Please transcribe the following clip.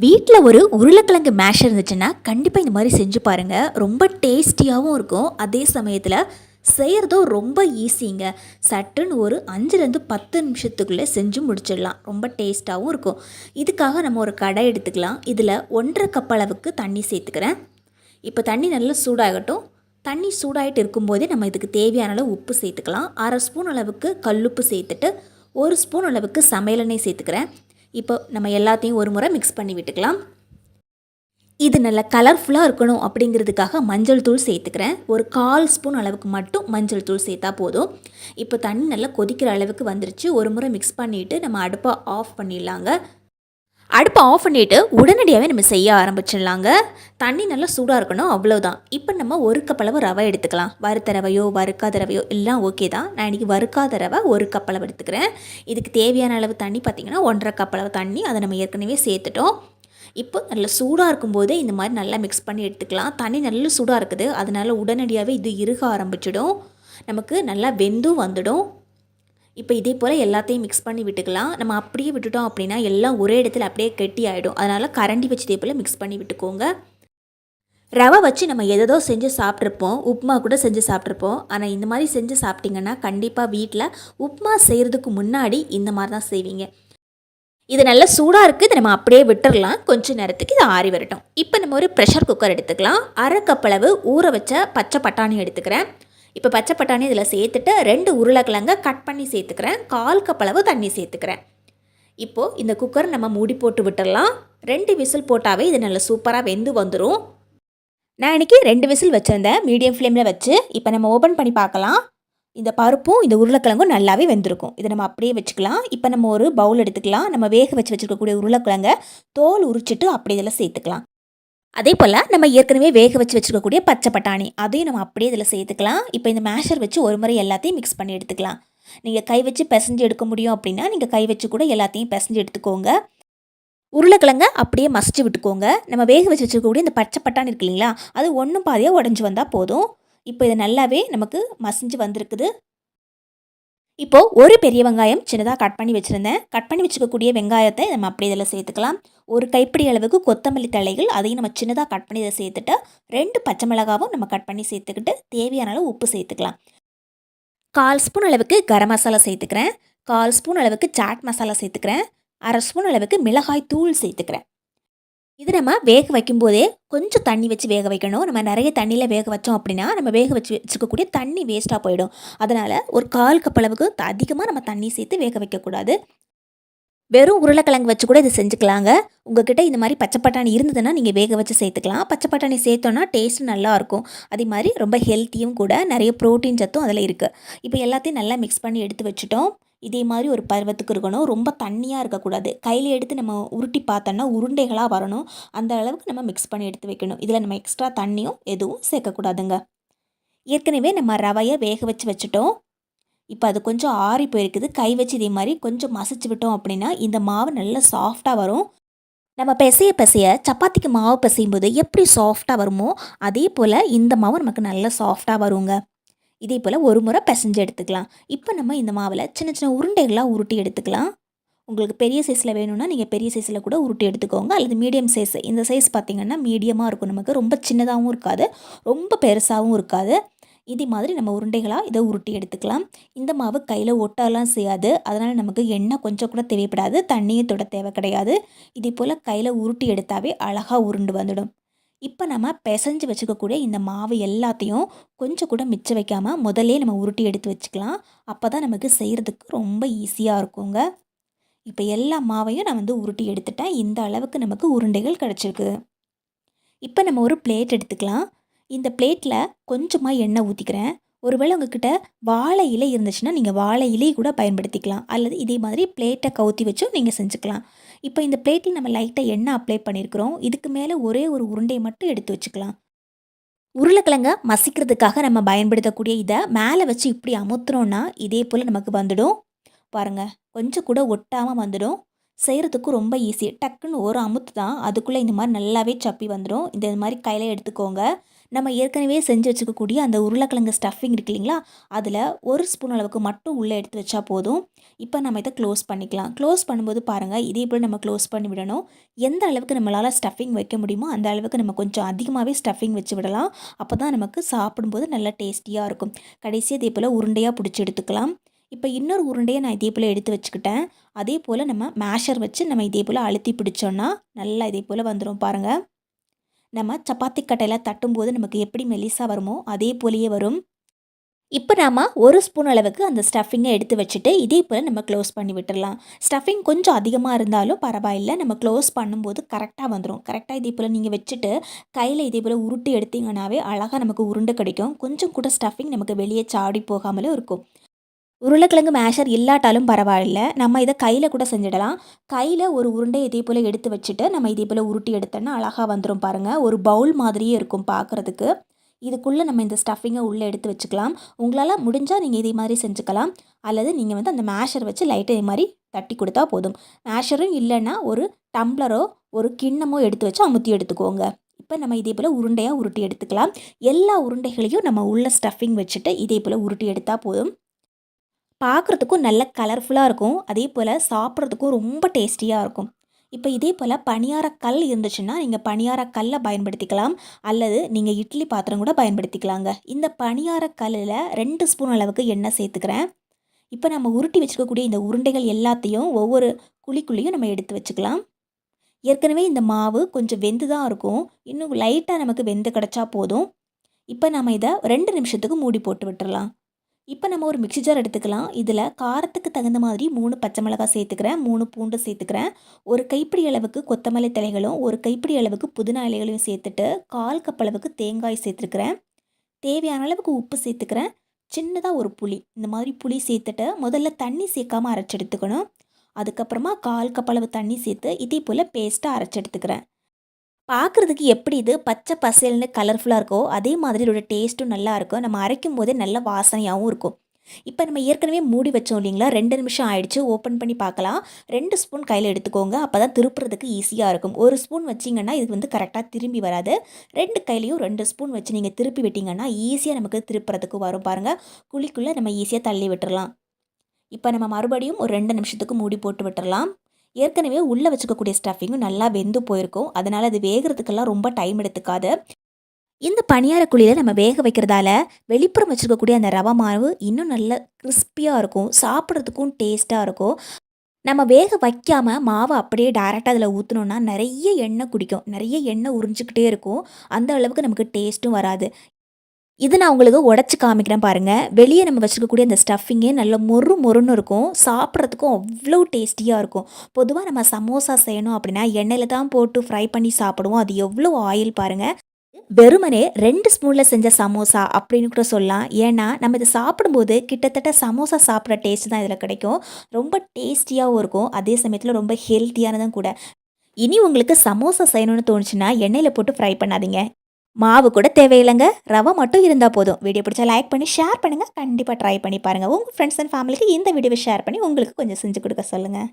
வீட்டில் ஒரு உருளைக்கிழங்கு மேஷ் இருந்துச்சுன்னா கண்டிப்பாக இந்த மாதிரி செஞ்சு பாருங்கள். ரொம்ப டேஸ்டியாகவும் இருக்கும். அதே சமயத்தில் செய்கிறதும் ரொம்ப ஈஸிங்க. சட்டுன்னு ஒரு 5லேருந்து 10 நிமிஷத்துக்குள்ளே செஞ்சு முடிச்சிடலாம். ரொம்ப டேஸ்ட்டாகவும் இருக்கும். இதுக்காக நம்ம ஒரு கடை எடுத்துக்கலாம். இதில் 1½ கப் அளவுக்கு தண்ணி சேர்த்துக்கிறேன். இப்போ தண்ணி நல்லா சூடாகட்டும். தண்ணி சூடாகிட்டு இருக்கும்போதே நம்ம இதுக்கு தேவையான அளவு உப்பு சேர்த்துக்கலாம். 1/2 ஸ்பூன் அளவுக்கு கல்லுப்பு சேர்த்துட்டு 1 ஸ்பூன் அளவுக்கு சமையல் எண்ணெய் சேர்த்துக்கிறேன். இப்போ நம்ம எல்லாத்தையும் ஒரு முறை மிக்ஸ் பண்ணி விட்டுக்கலாம். இது நல்ல கலர்ஃபுல்லாக இருக்கணும் அப்படிங்கிறதுக்காக மஞ்சள் தூள் சேர்த்துக்கிறேன். ஒரு 1/4 ஸ்பூன் அளவுக்கு மட்டும் மஞ்சள் தூள் சேர்த்தா போதும். இப்போ தண்ணி நல்லா கொதிக்கிற அளவுக்கு வந்துருச்சு. ஒரு முறை மிக்ஸ் பண்ணிவிட்டு நம்ம அடுப்பை ஆஃப் பண்ணிடலாங்க. அடுப்பை ஆஃப் பண்ணிவிட்டு உடனடியாகவே நம்ம செய்ய ஆரம்பிச்சிடலாங்க. தண்ணி நல்லா சூடாக இருக்கணும், அவ்வளோதான். இப்போ நம்ம 1 கப் அளவு ரவை எடுத்துக்கலாம். வறுத்த ரவையோ வறுக்காத ரவையோ எல்லாம் ஓகே தான். நான் இன்றைக்கி வறுக்காத ரவை 1 கப் அளவு எடுத்துக்கிறேன். இதுக்கு தேவையான அளவு தண்ணி பார்த்திங்கன்னா 1½ கப் அளவு தண்ணி, அதை நம்ம ஏற்கனவே சேர்த்துட்டோம். இப்போ நல்லா சூடாக இருக்கும்போதே இந்த மாதிரி நல்லா மிக்ஸ் பண்ணி எடுத்துக்கலாம். தண்ணி நல்லா சூடாக இருக்குது, அதனால் உடனடியாகவே இது இறுக ஆரம்பிச்சிடும். நமக்கு நல்லா வெந்தும் வந்துடும். இப்போ இதே போல் எல்லாத்தையும் மிக்ஸ் பண்ணி விட்டுக்கலாம். நம்ம அப்படியே விட்டுட்டோம் அப்படின்னா எல்லாம் ஒரே இடத்துல அப்படியே கெட்டி ஆகிடும். அதனால் கரண்டி வச்சு இதே போல் மிக்ஸ் பண்ணி விட்டுக்கோங்க. ரவை வச்சு நம்ம எதோ செஞ்சு சாப்பிட்ருப்போம், உப்புமா கூட செஞ்சு சாப்பிட்ருப்போம். ஆனால் இந்த மாதிரி செஞ்சு சாப்பிட்டிங்கன்னா கண்டிப்பாக வீட்டில் உப்புமா செய்கிறதுக்கு முன்னாடி இந்த மாதிரி தான் செய்வீங்க. இது நல்லா சூடாக இருக்குது, இதை நம்ம அப்படியே விட்டுடலாம். கொஞ்சம் நேரத்துக்கு இது ஆறி வரட்டும். இப்போ நம்ம ஒரு ப்ரெஷர் குக்கர் எடுத்துக்கலாம். 1/2 கப் அளவு ஊற வச்ச பச்சை பட்டாணி எடுத்துக்கிறேன். இப்போ பச்சை பட்டாணி இதில் சேர்த்துட்டு 2 உருளைக்கிழங்க கட் பண்ணி சேர்த்துக்கிறேன். 1/4 கப் அளவு தண்ணி சேர்த்துக்கிறேன். இப்போது இந்த குக்கர் நம்ம மூடி போட்டு விட்டுடலாம். 2 விசில் போட்டாவே இது நல்லா சூப்பராக வெந்து வந்துடும். நான் இன்றைக்கி 2 விசில் வச்சுருந்தேன் மீடியம் ஃப்ளேமில் வச்சு. இப்போ நம்ம ஓப்பன் பண்ணி பார்க்கலாம். இந்த பருப்பும் இந்த உருளைக்கிழங்கும் நல்லாவே வெந்திருக்கும். இதை நம்ம அப்படியே வச்சுக்கலாம். இப்போ நம்ம ஒரு பவுல் எடுத்துக்கலாம். நம்ம வேக வச்சுருக்கக்கூடிய உருளைக்கிழங்க தோல் உரிச்சிட்டு அப்படி இதில் சேர்த்துக்கலாம். அதே போல் நம்ம ஏற்கனவே வேக வச்சுருக்கக்கூடிய பச்சை பட்டாணி அதையும் நம்ம அப்படியே இதில் சேர்த்துக்கலாம். இப்போ இந்த மேஷர் வச்சு ஒரு முறை எல்லாத்தையும் மிக்ஸ் பண்ணி எடுத்துக்கலாம். நீங்கள் கை வச்சு பிசைஞ்சு எடுக்க முடியும் அப்படின்னா நீங்கள் கை வச்சு கூட எல்லாத்தையும் பிசைஞ்சு எடுத்துக்கோங்க. உருளைக்கிழங்க அப்படியே மசிச்சு விட்டுக்கோங்க. நம்ம வேக வச்சுருக்கக்கூடிய இந்த பச்சை பட்டாணி இருக்கு இல்லைங்களா, அது ஒன்றும் பாதியாக உடஞ்சி வந்தால் போதும். இப்போ இது நல்லாவே நமக்கு மசிஞ்சு வந்திருக்குது. இப்போது ஒரு பெரிய வெங்காயம் சின்னதாக கட் பண்ணி வச்சுருந்தேன். கட் பண்ணி வச்சுக்கக்கூடிய வெங்காயத்தை நம்ம அப்படியே இதில் சேர்த்துக்கலாம். ஒரு கைப்பிடி அளவுக்கு கொத்தமல்லி தழைகள் அதையும் நம்ம சின்னதாக கட் பண்ணி இதை சேர்த்துட்டு 2 பச்சை மிளகாவும் நம்ம கட் பண்ணி சேர்த்துக்கிட்டு தேவையான அளவு உப்பு சேர்த்துக்கலாம். 1/4 ஸ்பூன் அளவுக்கு கரம் மசாலா சேர்த்துக்கிறேன். 1/4 ஸ்பூன் அளவுக்கு சாட் மசாலா சேர்த்துக்கிறேன். 1/2 ஸ்பூன் அளவுக்கு மிளகாய் தூள் சேர்த்துக்கிறேன். இது நம்ம வேக வைக்கும்போதே கொஞ்சம் தண்ணி வச்சு வேக வைக்கணும். நம்ம நிறைய தண்ணியில் வேக வச்சோம் அப்படின்னா நம்ம வேக வச்சுருக்கக்கூடிய தண்ணி வேஸ்ட்டாக போயிடும். அதனால் ஒரு 1/4 கப் அளவுக்கு அதிகமாக நம்ம தண்ணி சேர்த்து வேக வைக்கக்கூடாது. வெறும் உருளைக்கிழங்கு வச்சு கூட இது செஞ்சுக்கலாங்க. உங்கள்கிட்ட இந்த மாதிரி பச்சை பட்டாணி இருந்ததுன்னா நீங்கள் வேக வச்சு சேர்த்துக்கலாம். பச்சை பட்டாணி சேர்த்தோன்னா டேஸ்ட் நல்லாயிருக்கும். அதே மாதிரி ரொம்ப ஹெல்த்தியும் கூட, நிறைய ப்ரோட்டீன் சத்தும் அதில் இருக்குது. இப்போ எல்லாத்தையும் நல்லா மிக்ஸ் பண்ணி எடுத்து வச்சுட்டோம். இதே மாதிரி ஒரு பருவத்துக்கு இருக்கணும். ரொம்ப தண்ணியாக இருக்கக்கூடாது. கையில் எடுத்து நம்ம உருட்டி பார்த்தோன்னா உருண்டைகளாக வரணும். அந்த அளவுக்கு நம்ம மிக்ஸ் பண்ணி எடுத்து வைக்கணும். இதில் நம்ம எக்ஸ்ட்ரா தண்ணியும் எதுவும் சேர்க்கக்கூடாதுங்க. ஏற்கனவே நம்ம ரவையை வேக வச்சுட்டோம். இப்போ அது கொஞ்சம் ஆறி போயிருக்குது. கை வச்சு இதே மாதிரி கொஞ்சம் மசிச்சு விட்டோம் அப்படின்னா இந்த மாவு நல்லா சாஃப்டாக வரும். நம்ம பிசைய சப்பாத்திக்கு மாவு பிசையும் போது எப்படி சாஃப்டாக வருமோ அதே போல் இந்த மாவு நமக்கு நல்லா சாஃப்டாக வருங்க. இதே போல் ஒரு முறை பிசைஞ்சு எடுத்துக்கலாம். இப்போ நம்ம இந்த மாவில் சின்ன சின்ன உருண்டைகளாக உருட்டி எடுத்துக்கலாம். உங்களுக்கு பெரிய சைஸில் வேணும்னா நீங்கள் பெரிய சைஸில் கூட உருட்டி எடுத்துக்கோங்க. அல்லது மீடியம் சைஸ், இந்த சைஸ் பார்த்திங்கன்னா மீடியமாக இருக்கும். நமக்கு ரொம்ப சின்னதாகவும் இருக்காது, ரொம்ப பெருசாகவும் இருக்காது. இதே மாதிரி நம்ம உருண்டைகளாக இதை உருட்டி எடுத்துக்கலாம். இந்த மாவு கையில் ஒட்டலாம் செய்யாது. அதனால் நமக்கு எண்ணெய் கொஞ்சம் கூட தேவைப்படாது, தண்ணியும் தொட தேவை கிடையாது. இதே போல் கையில் உருட்டி எடுத்தாவே அழகாக உருண்டு வந்துடும். இப்போ நம்ம பிசைஞ்சு வச்சுக்கக்கூடிய இந்த மாவு எல்லாத்தையும் கொஞ்சம் கூட மிச்சம் வைக்காமல் முதல்லே நம்ம உருட்டி எடுத்து வச்சுக்கலாம். அப்போ தான் நமக்கு செய்கிறதுக்கு ரொம்ப ஈஸியாக இருக்குங்க. இப்போ எல்லா மாவையும் நான் உருட்டி எடுத்துட்டேன். இந்த அளவுக்கு நமக்கு உருண்டைகள் கிடச்சிருக்கு. இப்போ நம்ம ஒரு பிளேட் எடுத்துக்கலாம். இந்த பிளேட்டில் கொஞ்சமாக எண்ணெய் ஊற்றிக்கிறேன். ஒருவேளை உங்ககிட்ட வாழை இலை இருந்துச்சுன்னா நீங்கள் வாழை இலை கூட பயன்படுத்திக்கலாம். அல்லது இதே மாதிரி பிளேட்டை கவுத்தி வச்சும் நீங்கள் செஞ்சுக்கலாம். இப்போ இந்த பிளேட்டில் நம்ம லைட்டாக எண்ணெய் அப்ளை பண்ணியிருக்கிறோம். இதுக்கு மேலே ஒரே ஒரு உருண்டையை மட்டும் எடுத்து வச்சுக்கலாம். உருளைக்கிழங்க மசிக்கிறதுக்காக நம்ம பயன்படுத்தக்கூடிய இதை மேலே வச்சு இப்படி அமுத்துறோன்னா இதே போல் நமக்கு வந்துடும். பாருங்கள், கொஞ்சம் கூட ஒட்டாமல் வந்துடும். செய்கிறதுக்கும் ரொம்ப ஈஸி. டக்குன்னு ஒரு அமுத்து தான் அதுக்குள்ளே இந்த மாதிரி நல்லாவே சப்பி வந்துடும். இந்த மாதிரி கையில் எடுத்துக்கோங்க. நம்ம ஏற்கனவே செஞ்சு வச்சுக்கக்கூடிய அந்த உருளைக்கிழங்கு ஸ்டஃபிங் இருக்கு இல்லைங்களா, அதில் 1 ஸ்பூன் அளவுக்கு மட்டும் உள்ளே எடுத்து வச்சா போதும். இப்போ நம்ம இதை க்ளோஸ் பண்ணிக்கலாம். க்ளோஸ் பண்ணும்போது பாருங்கள், இதே போல் நம்ம க்ளோஸ் பண்ணி விடணும். எந்த அளவுக்கு நம்மளால் ஸ்டஃபிங் வைக்க முடியுமோ அந்த அளவுக்கு நம்ம கொஞ்சம் அதிகமாகவே ஸ்டஃபிங் வச்சு விடலாம். அப்போ தான் நமக்கு சாப்பிடும்போது நல்லா டேஸ்டியாக இருக்கும். கடைசியாக இதே போல் உருண்டையாக பிடிச்சி எடுத்துக்கலாம். இப்போ இன்னொரு உருண்டையை நான் இதே போல் எடுத்து வச்சுக்கிட்டேன். அதே போல் நம்ம மேஷர் வச்சு நம்ம இதே போல் அழுத்தி பிடிச்சோன்னா நல்லா இதே போல் வந்துடும் பாருங்கள். நம்ம சப்பாத்தி கட்டையில் தட்டும்போது நமக்கு எப்படி மெலிசாக வருமோ அதே போலேயே வரும். இப்போ நாம் 1 ஸ்பூன் அளவுக்கு அந்த ஸ்டஃபிங்கை எடுத்து வச்சுட்டு இதே போல் நம்ம க்ளோஸ் பண்ணி விட்டுடலாம். ஸ்டஃபிங் கொஞ்சம் அதிகமாக இருந்தாலும் பரவாயில்லை, நம்ம க்ளோஸ் பண்ணும்போது கரெக்டாக வந்துடும். கரெக்டாக இதே போல் நீங்கள் வச்சுட்டு கையில் இதே போல் உருட்டி எடுத்தீங்கன்னாவே அழகாக நமக்கு உருண்டை கிடைக்கும். கொஞ்சம் கூட ஸ்டஃபிங் நமக்கு வெளியே சாடி போகாமலும் இருக்கும். உருளைக்கிழங்கு மேஷர் இல்லாட்டாலும் பரவாயில்ல, நம்ம இதை கையில் கூட செஞ்சிடலாம். கையில் ஒரு உருண்டை இதே போல் எடுத்து வச்சுட்டு நம்ம இதே போல் உருட்டி எடுத்தோன்னா அழகாக வந்துடும் பாருங்கள். ஒரு பவுல் மாதிரியே இருக்கும் பார்க்குறதுக்கு. இதுக்குள்ளே நம்ம இந்த ஸ்டஃபிங்கை உள்ளே எடுத்து வச்சுக்கலாம். உங்களால் முடிஞ்சால் நீங்கள் இதே மாதிரி செஞ்சுக்கலாம். அல்லது நீங்கள் அந்த மேஷர் வச்சு லைட்டாக இதே மாதிரி தட்டி கொடுத்தா போதும். மேஷரும் இல்லைன்னா ஒரு டம்ளரோ ஒரு கிண்ணமோ எடுத்து வச்சு அமுத்தி எடுத்துக்கோங்க. இப்போ நம்ம இதே போல் உருண்டையாக உருட்டி எடுத்துக்கலாம். எல்லா உருண்டைகளையும் நம்ம உள்ள ஸ்டஃபிங் வச்சுட்டு இதே போல் உருட்டி எடுத்தால் போதும். பார்க்குறதுக்கும் நல்ல கலர்ஃபுல்லாக இருக்கும். அதே போல் சாப்பிட்றதுக்கும் ரொம்ப டேஸ்டியாக இருக்கும். இப்போ இதே போல் பணியாரக்கல் இருந்துச்சுன்னா நீங்கள் பணியாரக்கல்லை பயன்படுத்திக்கலாம். அல்லது நீங்கள் இட்லி பாத்திரம் கூட பயன்படுத்திக்கலாங்க. இந்த பணியாரக்கல்லில் 2 ஸ்பூன் அளவுக்கு எண்ணெய் சேர்த்துக்கிறேன். இப்போ நம்ம உருட்டி வச்சுக்கக்கூடிய இந்த உருண்டைகள் எல்லாத்தையும் ஒவ்வொரு குழிக்குள்ளேயும் நம்ம எடுத்து வச்சுக்கலாம். ஏற்கனவே இந்த மாவு கொஞ்சம் வெந்து தான் இருக்கும். இன்னும் லைட்டாக நமக்கு வெந்து கிடச்சா போதும். இப்போ நம்ம இதை 2 நிமிஷத்துக்கு மூடி போட்டு விட்டுறலாம். இப்போ நம்ம ஒரு மிக்ஸி ஜார் எடுத்துக்கலாம். இதில் காரத்துக்கு தகுந்த மாதிரி 3 பச்சை மிளகாய் சேர்த்துக்கிறேன், 3 பூண்டு சேர்த்துக்கிறேன், ஒரு கைப்பிடி அளவுக்கு கொத்தமல்லி தலைகளும், ஒரு கைப்பிடி அளவுக்கு புதினா இலைகளையும் சேர்த்துட்டு 1/4 கப் அளவுக்கு தேங்காய் சேர்த்துருக்கிறேன். தேவையான அளவுக்கு உப்பு சேர்த்துக்கிறேன். சின்னதாக ஒரு புளி, இந்த மாதிரி புளி சேர்த்துட்டு முதல்ல தண்ணி சேர்க்காமல் அரைச்சி எடுத்துக்கணும். அதுக்கப்புறமா 1/4 கப் அளவு தண்ணி சேர்த்து இதே போல் பேஸ்ட்டாக அரைச்சி எடுத்துக்கிறேன். பார்க்குறதுக்கு எப்படி இது பச்சை பசேல்னு கலர்ஃபுல்லாக இருக்கோ அதே மாதிரி இதோட டேஸ்ட்டும் நல்லா இருக்கும். நம்ம அரைக்கும் போதே நல்ல வாசனையாகவும் இருக்கும். இப்போ நம்ம ஏற்கனவே மூடி வச்சோம் இல்லைங்களா, 2 நிமிஷம் ஆயிடுச்சு. ஓப்பன் பண்ணி பார்க்கலாம். 2 ஸ்பூன் கையில் எடுத்துக்கோங்க. அப்போ தான் திருப்புறதுக்கு ஈஸியாக இருக்கும். 1 ஸ்பூன் வச்சிங்கன்னா இது கரெக்டாக திரும்பி வராது. 2 கையிலையும் 2 ஸ்பூன் வச்சு நீங்கள் திருப்பி விட்டிங்கன்னா ஈஸியாக நமக்கு திருப்புறதுக்கு வரும் பாருங்கள். குழிக்குள்ளே நம்ம ஈஸியாக தள்ளி விட்டுறலாம். இப்போ நம்ம மறுபடியும் ஒரு 2 நிமிஷத்துக்கு மூடி போட்டு விட்டுறலாம். ஏற்கனவே உள்ளே வச்சுக்கக்கூடிய ஸ்டஃபிங்கும் நல்லா வெந்து போயிருக்கும். அதனால் அது வேகிறதுக்கெல்லாம் ரொம்ப டைம் எடுத்துக்காது. இந்த பணியார குழியில் நம்ம வேக வைக்கிறதால வெளிப்புறம் வச்சுருக்கக்கூடிய அந்த ரவை மாவு இன்னும் நல்ல கிறிஸ்பியாக இருக்கும். சாப்பிட்றதுக்கும் டேஸ்ட்டாக இருக்கும். நம்ம வேக வைக்காமல் மாவை அப்படியே டேரெக்டாக அதில் ஊற்றினோன்னா நிறைய எண்ணெய் குடிக்கும். நிறைய எண்ணெய் உறிஞ்சிக்கிட்டே இருக்கும். அந்த அளவுக்கு நமக்கு டேஸ்ட்டும் வராது. இது நான் உங்களுக்கு உடச்சி காமிக்கிறேன் பாருங்கள். வெளியே நம்ம வச்சுருக்கக்கூடிய அந்த ஸ்டஃபிங்கே நல்ல மொறுன்னு இருக்கும். சாப்பிட்றதுக்கும் அவ்வளோ டேஸ்டியாக இருக்கும். பொதுவாக நம்ம சமோசா செய்யணும் அப்படின்னா எண்ணெயில் தான் போட்டு ஃப்ரை பண்ணி சாப்பிடுவோம். அது எவ்வளோ ஆயில் பாருங்கள். வெறுமனே 2 ஸ்பூனில் செஞ்ச சமோசா அப்படின்னு கூட சொல்லலாம். ஏன்னா நம்ம இதை சாப்பிடும்போது கிட்டத்தட்ட சமோசா சாப்பிட்ற டேஸ்ட் தான் இதில் கிடைக்கும். ரொம்ப டேஸ்டியாகவும் இருக்கும். அதே சமயத்தில் ரொம்ப ஹெல்த்தியானதும் கூட. இனி உங்களுக்கு சமோசா செய்யணும்னு தோணுச்சுன்னா எண்ணெயில் போட்டு ஃப்ரை பண்ணாதீங்க. மாவு கூட தேவையில்லைங்க, ரவை மட்டும் இருந்தால் போதும். வீடியோ பிடிச்சா லைக் பண்ணி ஷேர் பண்ணுங்கள். கண்டிப்பாக ட்ரை பண்ணி பாருங்கள். உங்கள் ஃப்ரெண்ட்ஸ் அண்ட் ஃபேமிலிக்கு இந்த வீடியோவை ஷேர் பண்ணி உங்களுக்கு கொஞ்சம் செஞ்சு கொடுக்க சொல்லுங்கள்.